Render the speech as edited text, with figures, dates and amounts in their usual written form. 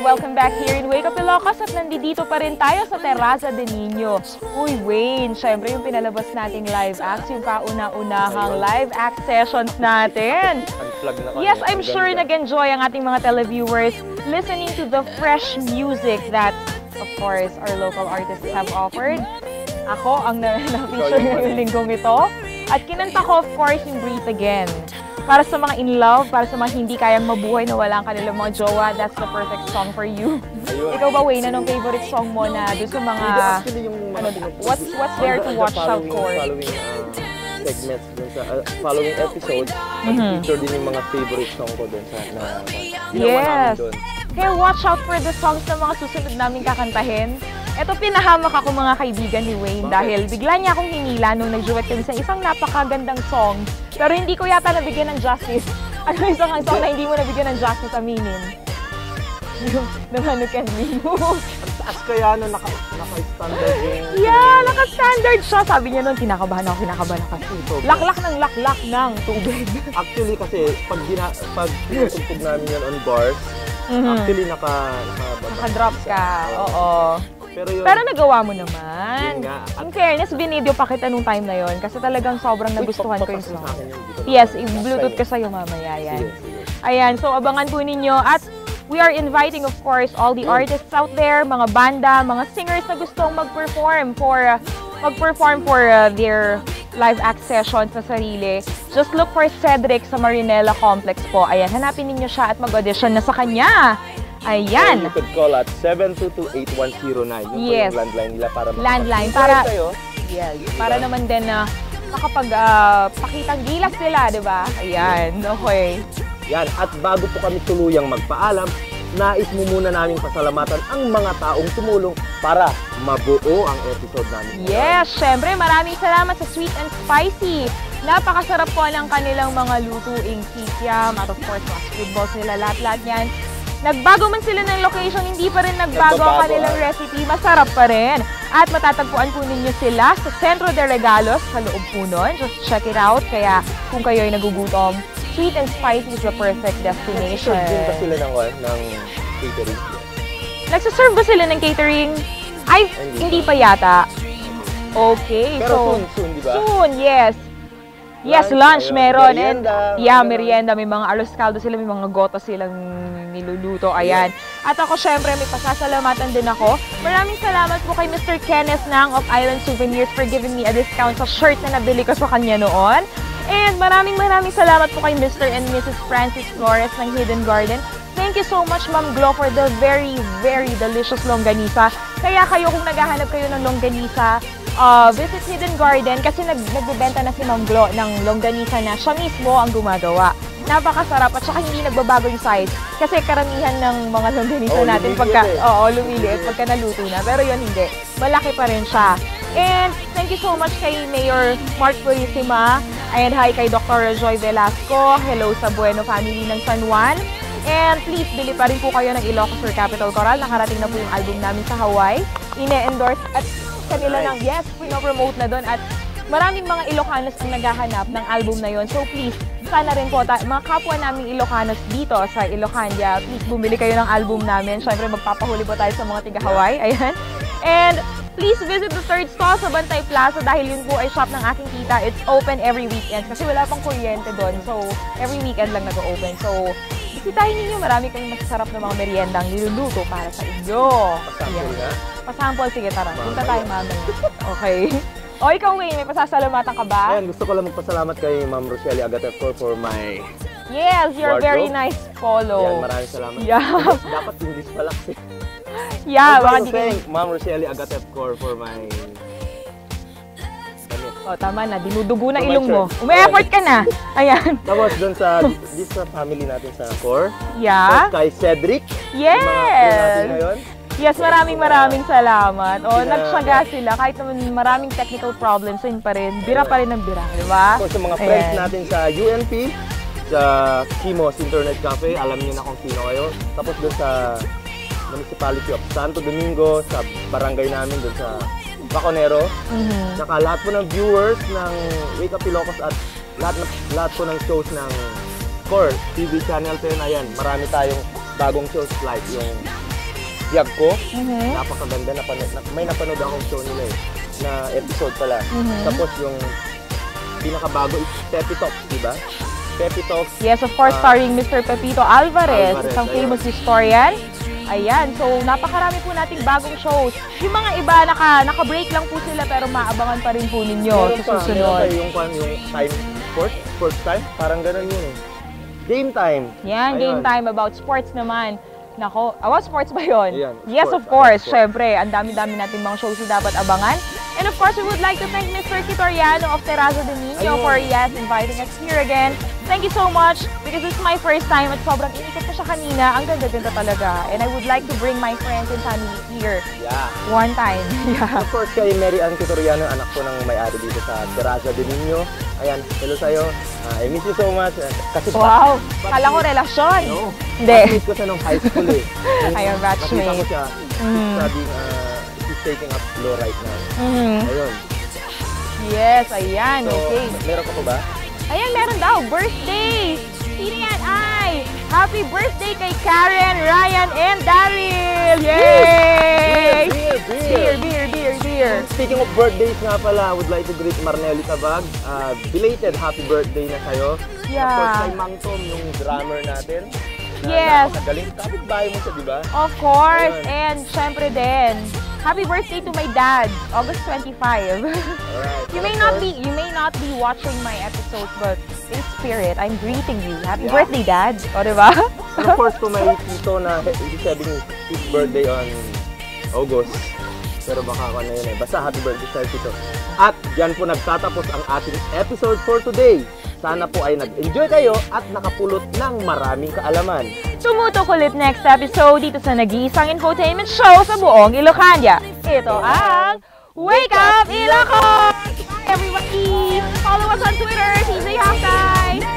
welcome back here in Wake Up Ilocos at nandito pa rin tayo sa Terraza de Niño. Uy, Wayne, syempre yung pinalabas nating live acts, yung kauna-unahang live act sessions natin. Yes, I'm sure nag-enjoy ang ating mga televiewers listening to the fresh music that, of course, our local artists have offered. Ako ang na-feature ngayong linggong ito. At kinanta ko, of course, yung Breathe Again. Para sa mga in love, para sa mga hindi kayang mabuhay na wala ang kanilang mga jowa, that's the perfect song for you. Ikaw ba, Wayne, anong favorite song mo na doon sa mga... what's there to watch out for? Segments dun sa following episodes, feature din yung mga favorite song ko dun sa yes. Kaya watch out for the songs na mga susunod namin kakantahin. Ito, pinahamak ako mga kaibigan ni Wayne dahil bigla niya akong hinila nung nag-duet kami sa isang napakagandang song. Pero hindi ko yata nabigyan ng justice. Ano yung isang song na hindi mo nabigyan ng justice, aminin? Yung naman can be moved. As kaya na naka-standard yung... Yeah, naka-standard siya. Sabi niya nun, kinakabahan ako kasi. Laklak ng tubig. Actually kasi, pag tinutugtog namin yan on bars, actually naka-drop ka, oo. Pero nagawa mo naman. In fairness, binideo pa kita nung time na yon kasi talagang sobrang nagustuhan ko yung song. Yes, i-bluetooth ka sa'yo mamaya yan. Ayan, so abangan po ninyo at we are inviting, of course, all the artists out there, mga banda, mga singers na gustong mag-perform for their live act sessions sa sarili. Just look for Cedric sa Marinela Complex po. Ayan, hanapin ninyo siya at mag-audition na sa kanya. Ayan. So you could call at 722-8109. Yung landline nila para landline para yes, para naman din na makapag-pakitang gilas nila, di ba? Ayan, okay. Yan, at bago po kami tuluyang magpaalam, nais mo muna naming pasalamatan ang mga taong tumulong para mabuo ang episode namin. Yes, syempre maraming salamat sa Sweet and Spicy. Napakasarap po ng kanilang mga lutuing kikiam at of course, mga food balls nila, lahat-lahat yan. Nagbago man sila ng location, hindi pa rin nagbago ang kanilang recipe, masarap pa rin. At matatagpuan po ninyo sila sa Centro de Regalos, sa loob po nun. Just check it out, kaya kung kayo ay nagugutom, Sweet and Spicy is the perfect destination. Nagsaserve ba sila ng catering? Nagsaserve ba sila ng catering? Ay, hindi pa yata. Okay, pero soon, di ba? Soon, yes. Yes, lunch meron. Merienda. May mga arroz caldo sila, may mga goto silang niluluto. Ayan. At ako, syempre, may pasasalamatan din ako. Maraming salamat po kay Mr. Kenneth Nang of Island Souvenirs for giving me a discount sa shirt na nabili ko sa kanya noon. And maraming salamat po kay Mr. and Mrs. Francis Flores ng Hidden Garden. Thank you so much, Ma'am Glo, for the very, very delicious longganisa. Kaya kayo, kung naghahanap kayo ng longganisa, visit Hidden Garden kasi nagbebenta na si Ma'am Glo ng longganisa na siya mismo ang gumagawa. Napakasarap at saka hindi nagbabago yung size kasi karamihan ng mga longganisa natin lumiliit pagka naluto na. Pero yun hindi. Malaki pa rin siya. And thank you so much kay Mayor Mark Purisima. And hi kay Dr. Joy Velasco. Hello sa Bueno family ng San Juan. And please, bili pa rin po kayo ng Ilocos or Capital Coral. Nakarating na po yung album namin sa Hawaii. Ine-endorse at kanila ng, yes, pinopromote na doon. At maraming mga Ilocanos ang naghahanap ng album na yon. So please, sana rin po, mga kapwa naming Ilocanos dito sa Ilocandia, please bumili kayo ng album namin. Siyempre, magpapahuli po tayo sa mga tiga-Hawaii. Ayan. And please visit the third stall sa Bantay Plaza dahil yun po ay shop ng aking tita. It's open every weekend kasi wala pang kuryente doon. So, every weekend lang nag-open. So, bisitahin ninyo, marami kayong masasarap na mga meriendang niluluto para sa inyo. Pasample na? Pasample, sige, tara. Punta tayo mamaya. Okay. O, ikaw, Wayne, may pasasalamatan ka ba? Ayan, gusto ko lang magpasalamat kay Ma'am Rochelle Agatepco for my yes, you're wardrobe. very nice follow. Ayan, maraming salamat. Yeah. Dapat English pala kasi. Yeah, baka di kayo. Ma'am Rochelle Agatepco for my... O, tama na. Dinudugo na ilong mo. Umi-effort ka na. Ayan. Tapos doon sa family natin sa core. Yeah. Kay Cedric. Yes. Ngayon. Yes, maraming salamat. O, nagsaga sila. Kahit naman maraming technical problems, yun pa rin. Bira pa rin ang bira, di ba? So, sa mga friends natin sa UNP, sa Kimos Internet Cafe, alam niyo na kung sino kayo. Tapos doon sa Municipality of Santo Domingo, sa barangay namin doon sa Baconero. Saka lahat po ng viewers ng Wake Up Ilocos at lahat po ng shows ng Core TV Channel 10. Ayan, marami tayong bagong shows like yung vlog ko. Mhm. Napakaganda. May napanood akong show nila eh, na episode pala. Tapos yung pinakabago is Pepe Talks, di ba? Pepe Talks. Yes, of course, starring Mr. Pepito Alvarez, isang ayun. famous historian. Ayan, so napakarami po nating bagong shows. Yung mga iba, naka-break lang po sila pero maabangan pa rin po ninyo sa susunod. Meron pa yung time sports time, parang ganun yun eh. Game time. Yan, game time about sports naman. Nako, about sports ba yun? Ayan, Yes, sports, of course. sports. Syempre, ang dami-dami natin mga shows na dapat abangan. And of course, we would like to thank Mr. Kitoriano of Terraza de Niño Ayun. for, inviting us here again. Thank you so much because this is my first time at sobrang inikot ko siya kanina. Ang ganda-ganda talaga. And I would like to bring my friends and family here Yeah. one time. Yeah. Of course, kay Mary Ann Kitoriano, anak ko ng may-ari dito sa Terraza de Niño. Ayan, hello sa'yo. I miss you so much. Kasi Wow! Kala ko relasyon. No. Hindi. Batchmate ko siya nung high school eh. Ayun, batchmate. Nakita ko siya. She's taking up law right now. Ayun. Yes, ayan. So, Okay. meron ka pa ba? Ayan, meron daw. Birthday! Sino yan? Ay! Happy birthday kay Karen, Ryan, and Daryl! Yay! Beer! Speaking of birthdays nga pala, I would like to greet Marnelli Tabag. Belated happy birthday na sa'yo. Yeah. Of course, kay Mang Tom, yung drummer natin. Yes. Napakagaling. Kapit-bahay mo siya, di ba? Of course! Ayun. And syempre din, happy birthday to my dad, August 25. Alright. You may not be watching my episodes, but in spirit, I'm greeting you. Happy Yeah. birthday, Dad! O, diba? And of course, kung may tito na he's having his birthday on August. Pero baka ako na yun eh. Basta happy birthday sa'yo, tito. At dyan po nagtatapos ang ating episode for today. Sana po ay nag-enjoy kayo at nakapulot ng maraming kaalaman. Tumutok ulit next episode dito sa nag-iisang infotainment show sa buong Ilocania. Ito ang Wake Up Ilocos! Bye everybody! Follow us on Twitter, TJ Halftime!